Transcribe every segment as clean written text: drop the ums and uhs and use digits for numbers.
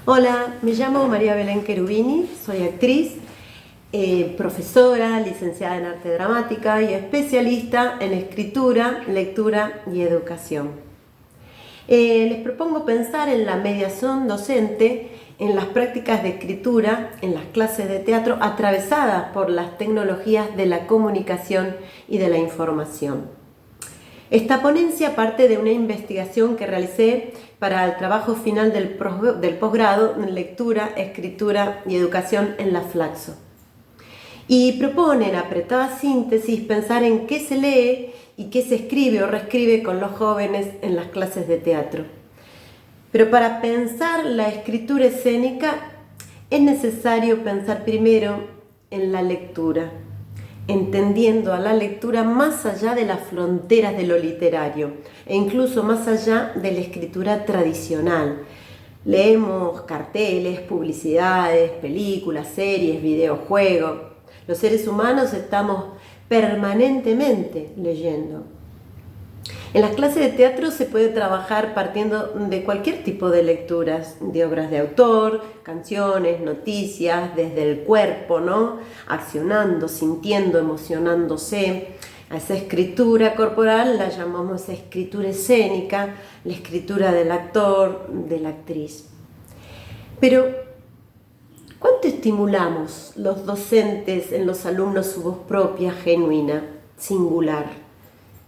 Hola, me llamo María Belén Cherubini, soy actriz, profesora, licenciada en arte dramática y especialista en escritura, lectura y educación. Les propongo pensar en la mediación docente, en las prácticas de escritura, en las clases de teatro atravesadas por las tecnologías de la comunicación y de la información. Esta ponencia parte de una investigación que realicé para el trabajo final del posgrado en lectura, escritura y educación en la Flaxo. Y propone en apretada síntesis pensar en qué se lee y qué se escribe o reescribe con los jóvenes en las clases de teatro. Pero para pensar la escritura escénica es necesario pensar primero en la lectura, entendiendo a la lectura más allá de las fronteras de lo literario e incluso más allá de la escritura tradicional. Leemos carteles, publicidades, películas, series, videojuegos. Los seres humanos estamos permanentemente leyendo. En las clases de teatro se puede trabajar partiendo de cualquier tipo de lecturas, de obras de autor, canciones, noticias, desde el cuerpo, ¿no? Accionando, sintiendo, emocionándose. A esa escritura corporal la llamamos escritura escénica, la escritura del actor, de la actriz. Pero, ¿cuánto estimulamos los docentes en los alumnos su voz propia, genuina, singular?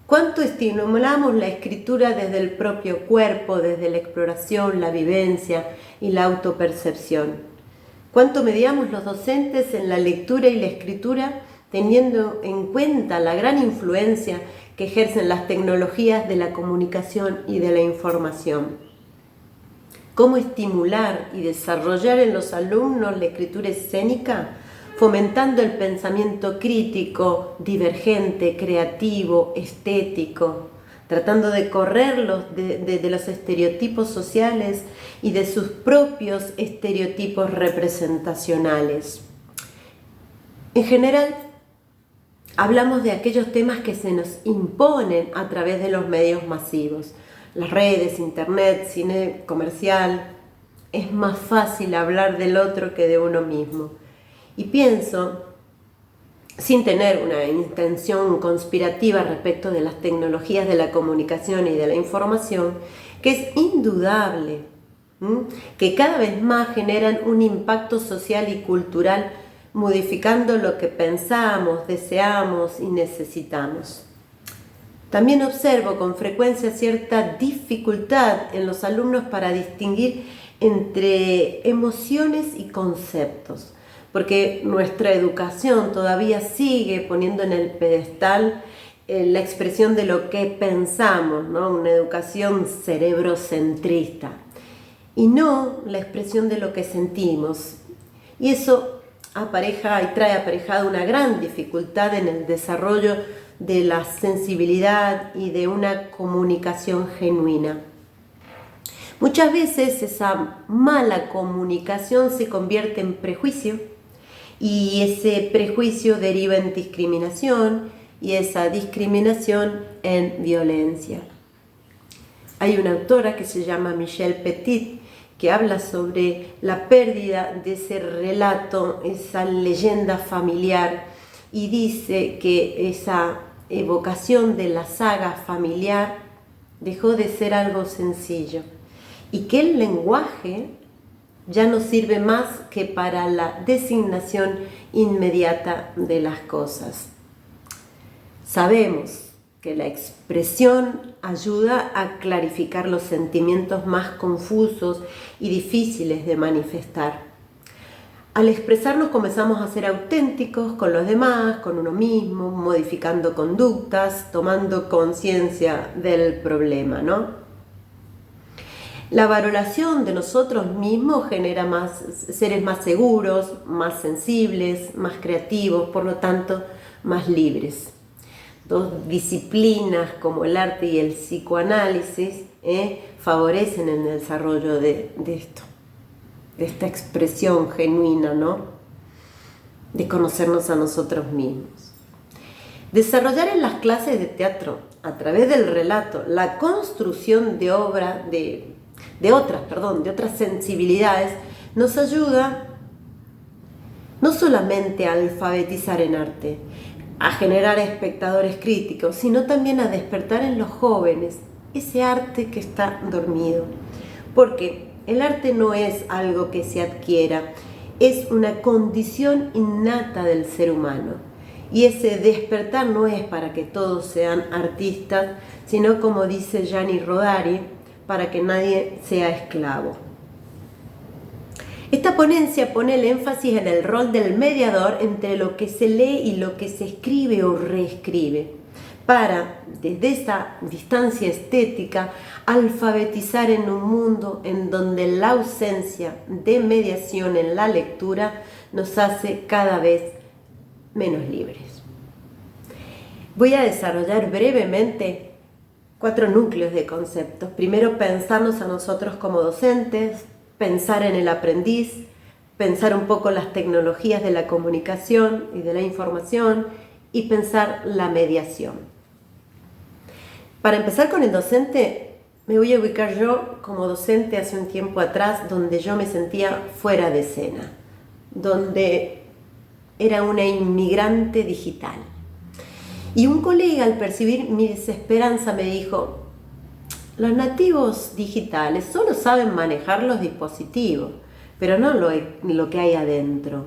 ¿Cuánto estimulamos la escritura desde el propio cuerpo, desde la exploración, la vivencia y la autopercepción? ¿Cuánto mediamos los docentes en la lectura y la escritura teniendo en cuenta la gran influencia que ejercen las tecnologías de la comunicación y de la información? ¿Cómo estimular y desarrollar en los alumnos la escritura escénica? Fomentando el pensamiento crítico, divergente, creativo, estético, tratando de correrlos de los estereotipos sociales y de sus propios estereotipos representacionales. En general, hablamos de aquellos temas que se nos imponen a través de los medios masivos, las redes, internet, cine comercial. Es más fácil hablar del otro que de uno mismo. Y pienso, sin tener una intención conspirativa respecto de las tecnologías de la comunicación y de la información, que es indudable que cada vez más generan un impacto social y cultural, modificando lo que pensamos, deseamos y necesitamos. También observo con frecuencia cierta dificultad en los alumnos para distinguir entre emociones y conceptos, porque nuestra educación todavía sigue poniendo en el pedestal la expresión de lo que pensamos, ¿no? Una educación cerebrocentrista, y no la expresión de lo que sentimos. Y eso apareja y trae aparejada una gran dificultad en el desarrollo de la sensibilidad y de una comunicación genuina. Muchas veces esa mala comunicación se convierte en prejuicio, y ese prejuicio deriva en discriminación y esa discriminación en violencia. Hay una autora que se llama Michelle Petit que habla sobre la pérdida de ese relato, esa leyenda familiar, y dice que esa evocación de la saga familiar dejó de ser algo sencillo y que el lenguaje ya no sirve más que para la designación inmediata de las cosas. Sabemos que la expresión ayuda a clarificar los sentimientos más confusos y difíciles de manifestar. Al expresarnos comenzamos a ser auténticos con los demás, con uno mismo, modificando conductas, tomando conciencia del problema, ¿no? La valoración de nosotros mismos genera seres más seguros, más sensibles, más creativos, por lo tanto, más libres. Dos disciplinas como el arte y el psicoanálisis favorecen el desarrollo de esto, de esta expresión genuina, ¿no? De conocernos a nosotros mismos. Desarrollar en las clases de teatro, a través del relato, la construcción de obra, de de otras sensibilidades, nos ayuda no solamente a alfabetizar en arte, a generar espectadores críticos, sino también a despertar en los jóvenes ese arte que está dormido. Porque el arte no es algo que se adquiera, es una condición innata del ser humano. Y ese despertar no es para que todos sean artistas, sino, como dice Gianni Rodari, para que nadie sea esclavo. Esta ponencia pone el énfasis en el rol del mediador entre lo que se lee y lo que se escribe o reescribe, para, desde esa distancia estética, alfabetizar en un mundo en donde la ausencia de mediación en la lectura nos hace cada vez menos libres. Voy a desarrollar brevemente 4 núcleos de conceptos. Primero, pensarnos a nosotros como docentes, pensar en el aprendiz, pensar un poco las tecnologías de la comunicación y de la información y pensar la mediación. Para empezar con el docente, me voy a ubicar yo como docente hace un tiempo atrás, donde yo me sentía fuera de escena, donde era una inmigrante digital. Y un colega, al percibir mi desesperanza, me dijo: los nativos digitales solo saben manejar los dispositivos, pero no lo que hay adentro.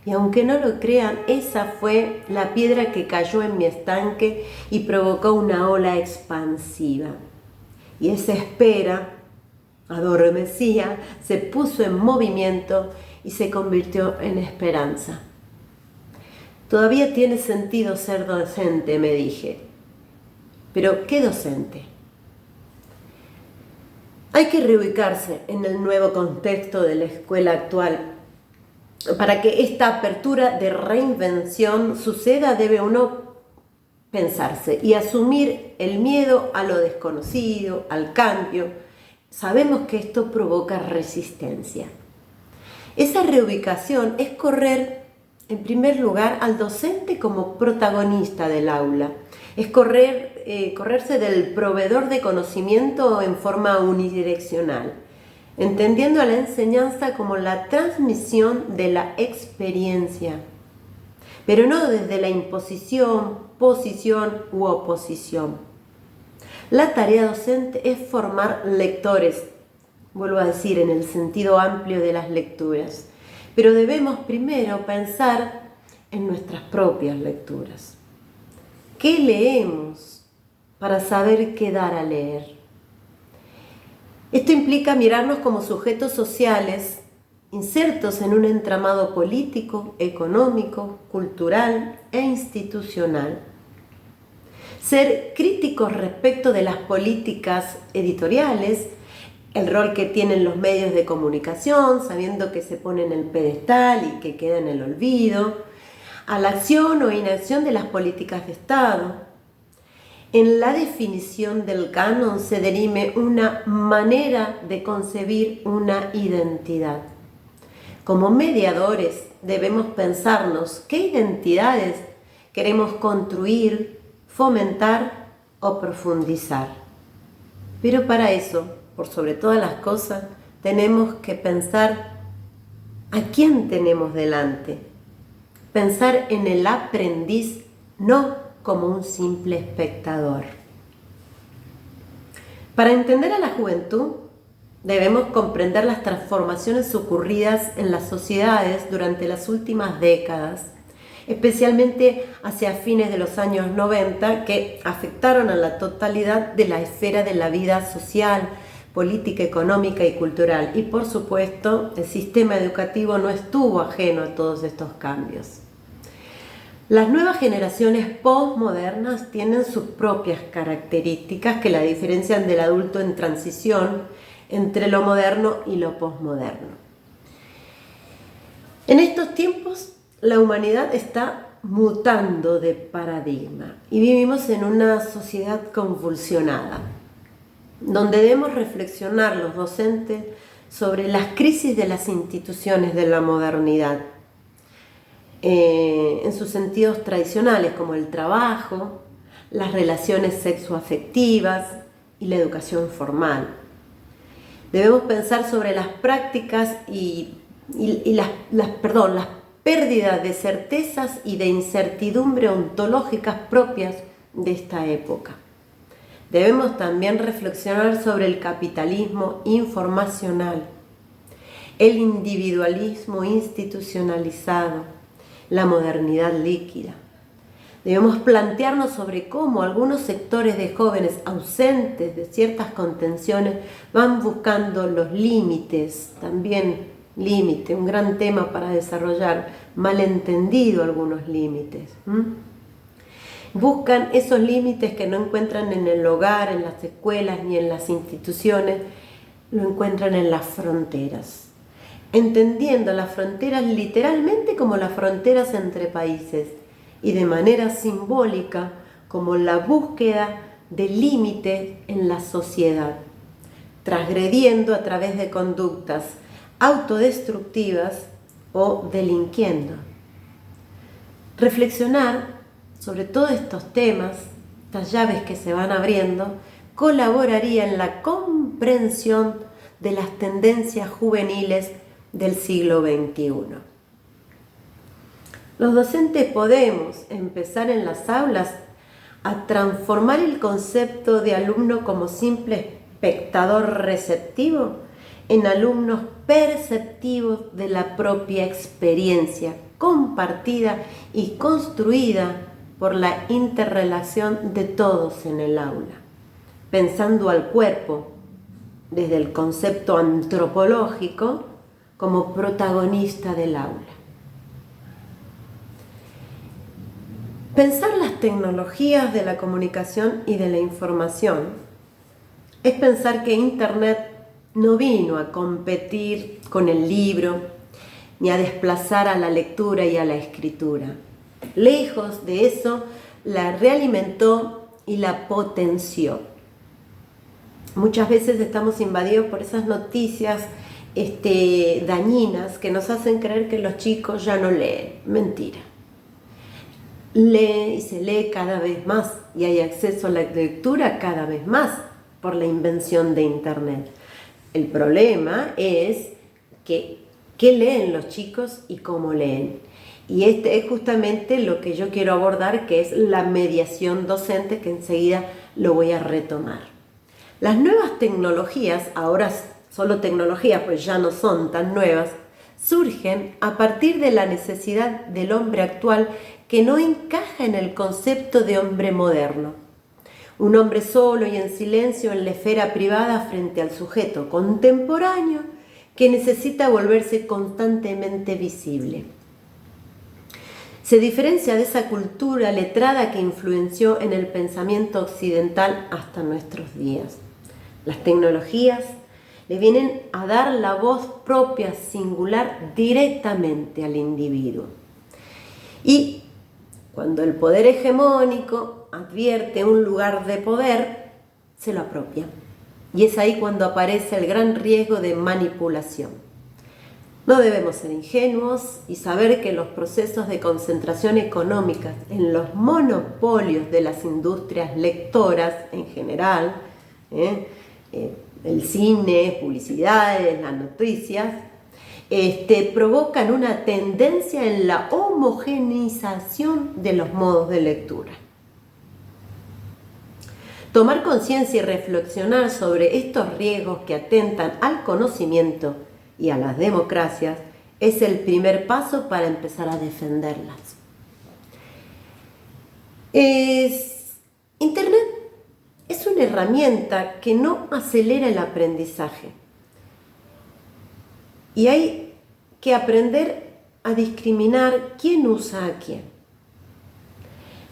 Y aunque no lo crean, esa fue la piedra que cayó en mi estanque y provocó una ola expansiva. Y esa espera, adormecida, se puso en movimiento y se convirtió en esperanza. Todavía tiene sentido ser docente, me dije. Pero, ¿qué docente? Hay que reubicarse en el nuevo contexto de la escuela actual. Para que esta apertura de reinvención suceda, debe uno pensarse y asumir el miedo a lo desconocido, al cambio. Sabemos que esto provoca resistencia. Esa reubicación es correr, en primer lugar, al docente como protagonista del aula. Es correrse del proveedor de conocimiento en forma unidireccional, entendiendo a la enseñanza como la transmisión de la experiencia, pero no desde la imposición, posición u oposición. La tarea docente es formar lectores, vuelvo a decir, en el sentido amplio de las lecturas, pero debemos primero pensar en nuestras propias lecturas. ¿Qué leemos para saber qué dar a leer? Esto implica mirarnos como sujetos sociales insertos en un entramado político, económico, cultural e institucional. Ser críticos respecto de las políticas editoriales, el rol que tienen los medios de comunicación, sabiendo que se pone en el pedestal y que queda en el olvido, a la acción o inacción de las políticas de Estado. En la definición del canon se dirime una manera de concebir una identidad. Como mediadores debemos pensarnos qué identidades queremos construir, fomentar o profundizar. Pero para eso, por sobre todas las cosas, tenemos que pensar a quién tenemos delante. Pensar en el aprendiz, no como un simple espectador. Para entender a la juventud, debemos comprender las transformaciones ocurridas en las sociedades durante las últimas décadas, especialmente hacia fines de los años 90, que afectaron a la totalidad de la esfera de la vida social, política, económica y cultural. Y por supuesto, el sistema educativo no estuvo ajeno a todos estos cambios. Las nuevas generaciones postmodernas tienen sus propias características que la diferencian del adulto en transición entre lo moderno y lo postmoderno. En estos tiempos, la humanidad está mutando de paradigma y vivimos en una sociedad convulsionada, donde debemos reflexionar los docentes sobre las crisis de las instituciones de la modernidad, en sus sentidos tradicionales, como el trabajo, las relaciones sexoafectivas y la educación formal. Debemos pensar sobre las prácticas y las pérdidas de certezas y de incertidumbre ontológicas propias de esta época. Debemos también reflexionar sobre el capitalismo informacional, el individualismo institucionalizado, la modernidad líquida. Debemos plantearnos sobre cómo algunos sectores de jóvenes ausentes de ciertas contenciones van buscando los límites, también límite, un gran tema para desarrollar, malentendido algunos límites. Buscan esos límites que no encuentran en el hogar, en las escuelas ni en las instituciones, lo encuentran en las fronteras, entendiendo las fronteras literalmente como las fronteras entre países y de manera simbólica como la búsqueda de límites en la sociedad, transgrediendo a través de conductas autodestructivas o delinquiendo. Reflexionar sobre todos estos temas, estas llaves que se van abriendo, colaboraría en la comprensión de las tendencias juveniles del siglo XXI. Los docentes podemos empezar en las aulas a transformar el concepto de alumno como simple espectador receptivo en alumnos perceptivos de la propia experiencia compartida y construida por la interrelación de todos en el aula, pensando al cuerpo desde el concepto antropológico como protagonista del aula. Pensar las tecnologías de la comunicación y de la información es pensar que Internet no vino a competir con el libro ni a desplazar a la lectura y a la escritura. Lejos de eso, la realimentó y la potenció. Muchas veces estamos invadidos por esas noticias dañinas que nos hacen creer que los chicos ya no leen. Mentira. Lee y se lee cada vez más y hay acceso a la lectura cada vez más por la invención de Internet. El problema es qué leen los chicos y cómo leen. Y este es justamente lo que yo quiero abordar, que es la mediación docente, que enseguida lo voy a retomar. Las nuevas tecnologías, ahora solo tecnologías, pues ya no son tan nuevas, surgen a partir de la necesidad del hombre actual que no encaja en el concepto de hombre moderno. Un hombre solo y en silencio en la esfera privada frente al sujeto contemporáneo que necesita volverse constantemente visible. Se diferencia de esa cultura letrada que influenció en el pensamiento occidental hasta nuestros días. Las tecnologías le vienen a dar la voz propia, singular, directamente al individuo. Y cuando el poder hegemónico advierte un lugar de poder, se lo apropia. Y es ahí cuando aparece el gran riesgo de manipulación. No debemos ser ingenuos y saber que los procesos de concentración económica en los monopolios de las industrias lectoras en general, el cine, publicidades, las noticias, provocan una tendencia en la homogeneización de los modos de lectura. Tomar conciencia y reflexionar sobre estos riesgos que atentan al conocimiento y a las democracias es el primer paso para empezar a defenderlas. Internet es una herramienta que no acelera el aprendizaje. Y hay que aprender a discriminar quién usa a quién.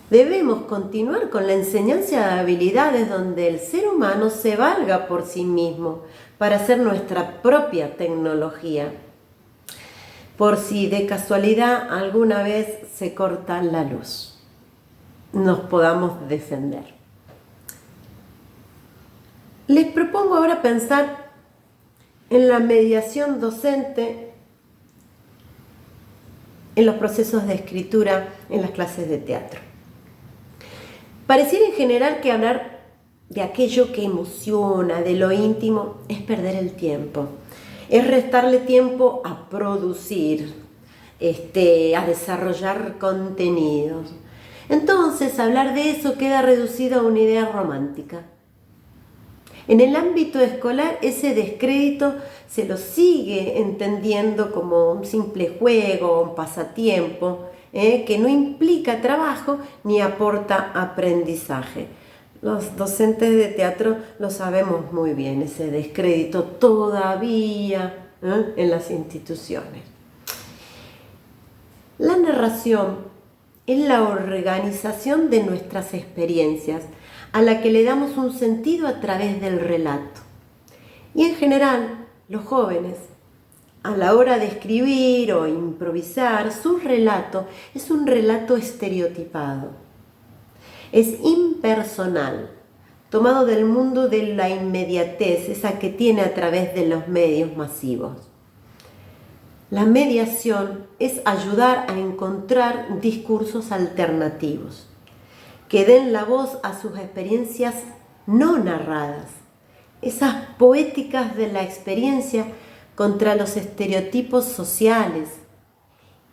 Debemos continuar con la enseñanza de habilidades donde el ser humano se valga por sí mismo para hacer nuestra propia tecnología. Por si de casualidad alguna vez se corta la luz, nos podamos defender. Les propongo ahora pensar en la mediación docente en los procesos de escritura en las clases de teatro. Pareciera en general que hablar de aquello que emociona, de lo íntimo, es perder el tiempo. Es restarle tiempo a producir, a desarrollar contenidos. Entonces, hablar de eso queda reducido a una idea romántica. En el ámbito escolar, ese descrédito se lo sigue entendiendo como un simple juego, un pasatiempo, que no implica trabajo ni aporta aprendizaje. Los docentes de teatro lo sabemos muy bien, ese descrédito todavía en las instituciones. La narración es la organización de nuestras experiencias, a la que le damos un sentido a través del relato. Y en general, los jóvenes, a la hora de escribir o improvisar, su relato es un relato estereotipado. Es impersonal, tomado del mundo de la inmediatez, esa que tiene a través de los medios masivos. La mediación es ayudar a encontrar discursos alternativos, que den la voz a sus experiencias no narradas, esas poéticas de la experiencia contra los estereotipos sociales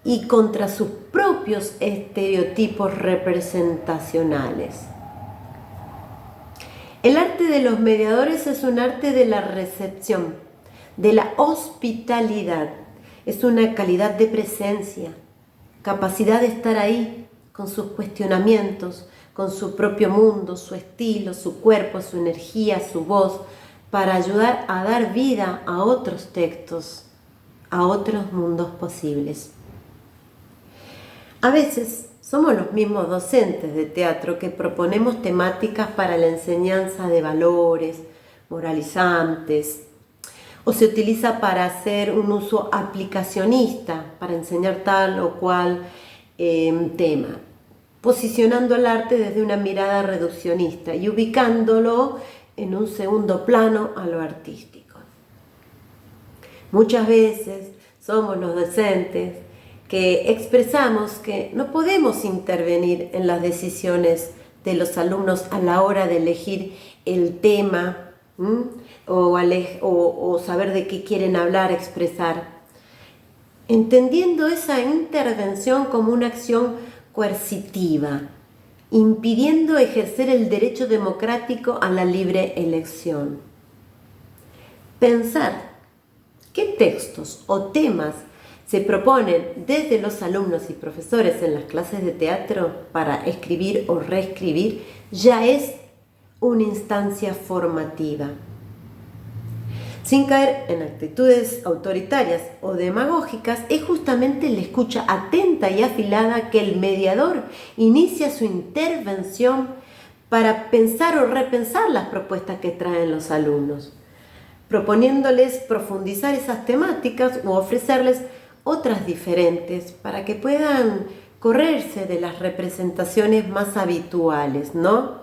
y contra sus propios estereotipos representacionales. El arte de los mediadores es un arte de la recepción, de la hospitalidad, es una calidad de presencia, capacidad de estar ahí con sus cuestionamientos, con su propio mundo, su estilo, su cuerpo, su energía, su voz, para ayudar a dar vida a otros textos, a otros mundos posibles. A veces somos los mismos docentes de teatro que proponemos temáticas para la enseñanza de valores moralizantes, o se utiliza para hacer un uso aplicacionista, para enseñar tal o cual tema, posicionando el arte desde una mirada reduccionista y ubicándolo en un segundo plano a lo artístico. Muchas veces somos los docentes que expresamos que no podemos intervenir en las decisiones de los alumnos a la hora de elegir el tema o saber de qué quieren hablar, expresar, entendiendo esa intervención como una acción coercitiva, impidiendo ejercer el derecho democrático a la libre elección. Pensar qué textos o temas se proponen desde los alumnos y profesores en las clases de teatro para escribir o reescribir ya es una instancia formativa. Sin caer en actitudes autoritarias o demagógicas, es justamente la escucha atenta y afilada que el mediador inicia su intervención para pensar o repensar las propuestas que traen los alumnos, proponiéndoles profundizar esas temáticas o ofrecerles otras diferentes para que puedan correrse de las representaciones más habituales, ¿no?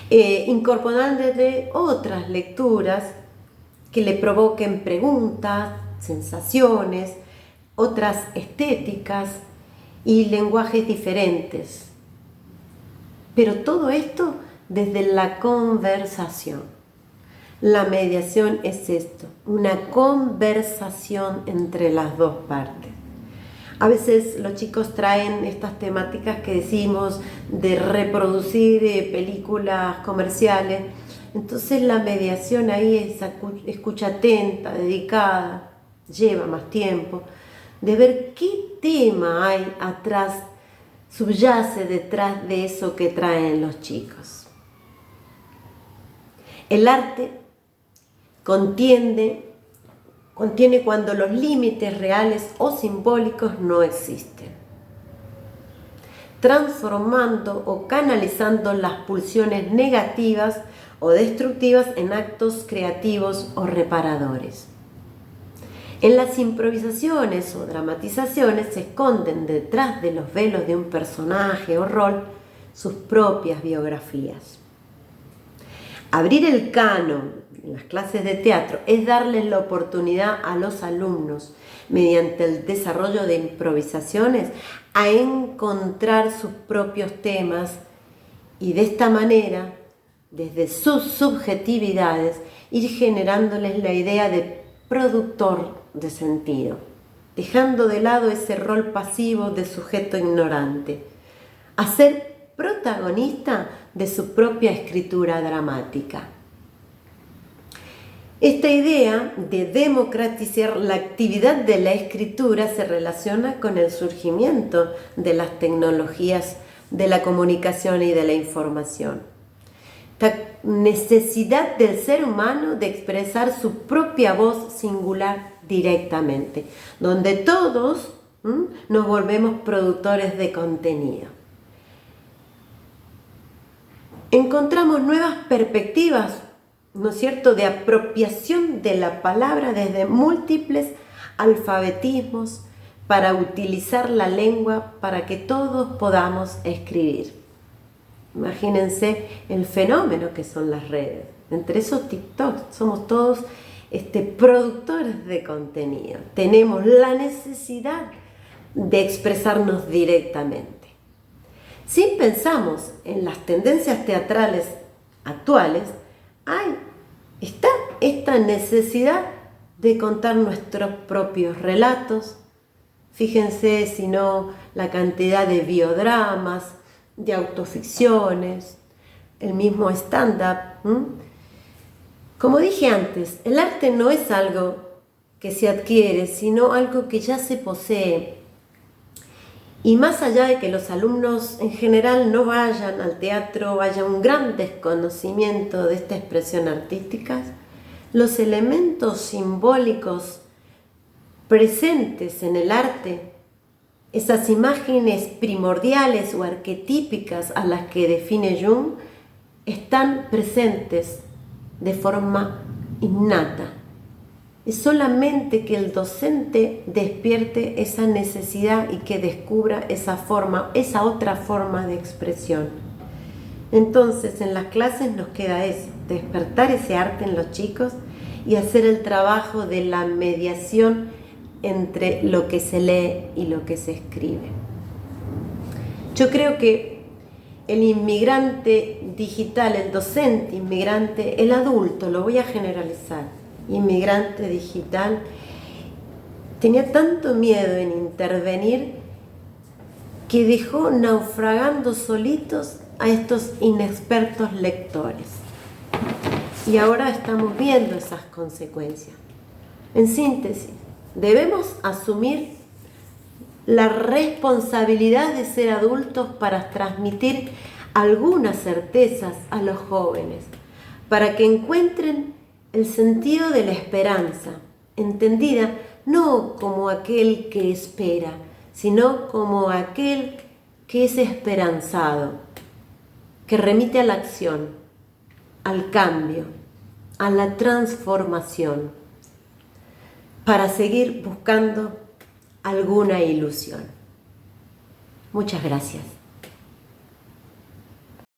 Incorporándole otras lecturas que le provoquen preguntas, sensaciones, otras estéticas y lenguajes diferentes. Pero todo esto desde la conversación. La mediación es esto, una conversación entre las dos partes. A veces los chicos traen estas temáticas que decimos de reproducir películas comerciales. Entonces la mediación ahí es escucha atenta, dedicada, lleva más tiempo, de ver qué tema hay atrás, subyace detrás de eso que traen los chicos. El arte contiene cuando los límites reales o simbólicos no existen, transformando o canalizando las pulsiones negativas o destructivas en actos creativos o reparadores. En las improvisaciones o dramatizaciones se esconden detrás de los velos de un personaje o rol sus propias biografías. Abrir el canon en las clases de teatro es darles la oportunidad a los alumnos, mediante el desarrollo de improvisaciones, a encontrar sus propios temas y de esta manera, desde sus subjetividades, ir generándoles la idea de productor de sentido, dejando de lado ese rol pasivo de sujeto ignorante, a ser protagonista de su propia escritura dramática. Esta idea de democratizar la actividad de la escritura se relaciona con el surgimiento de las tecnologías de la comunicación y de la información. La necesidad del ser humano de expresar su propia voz singular directamente, donde todos nos volvemos productores de contenido. Encontramos nuevas perspectivas, ¿no es cierto?, de apropiación de la palabra desde múltiples alfabetismos para utilizar la lengua para que todos podamos escribir. Imagínense el fenómeno que son las redes. Entre esos TikTok somos todos productores de contenido. Tenemos la necesidad de expresarnos directamente. Si pensamos en las tendencias teatrales actuales, está esta necesidad de contar nuestros propios relatos. Fíjense si no la cantidad de biodramas, de autoficciones, el mismo stand-up. Como dije antes, el arte no es algo que se adquiere, sino algo que ya se posee. Y más allá de que los alumnos en general no vayan al teatro, haya un gran desconocimiento de esta expresión artística, los elementos simbólicos presentes en el arte, esas imágenes primordiales o arquetípicas a las que define Jung, están presentes de forma innata. Es solamente que el docente despierte esa necesidad y que descubra esa otra forma de expresión. Entonces, en las clases nos queda eso, despertar ese arte en los chicos y hacer el trabajo de la mediación entre lo que se lee y lo que se escribe. Yo creo que el inmigrante digital, el docente inmigrante, el adulto, lo voy a generalizar, inmigrante digital, tenía tanto miedo en intervenir que dejó naufragando solitos a estos inexpertos lectores. Y ahora estamos viendo esas consecuencias. En síntesis, debemos asumir la responsabilidad de ser adultos para transmitir algunas certezas a los jóvenes, para que encuentren el sentido de la esperanza, entendida no como aquel que espera, sino como aquel que es esperanzado, que remite a la acción, al cambio, a la transformación, para seguir buscando alguna ilusión. Muchas gracias.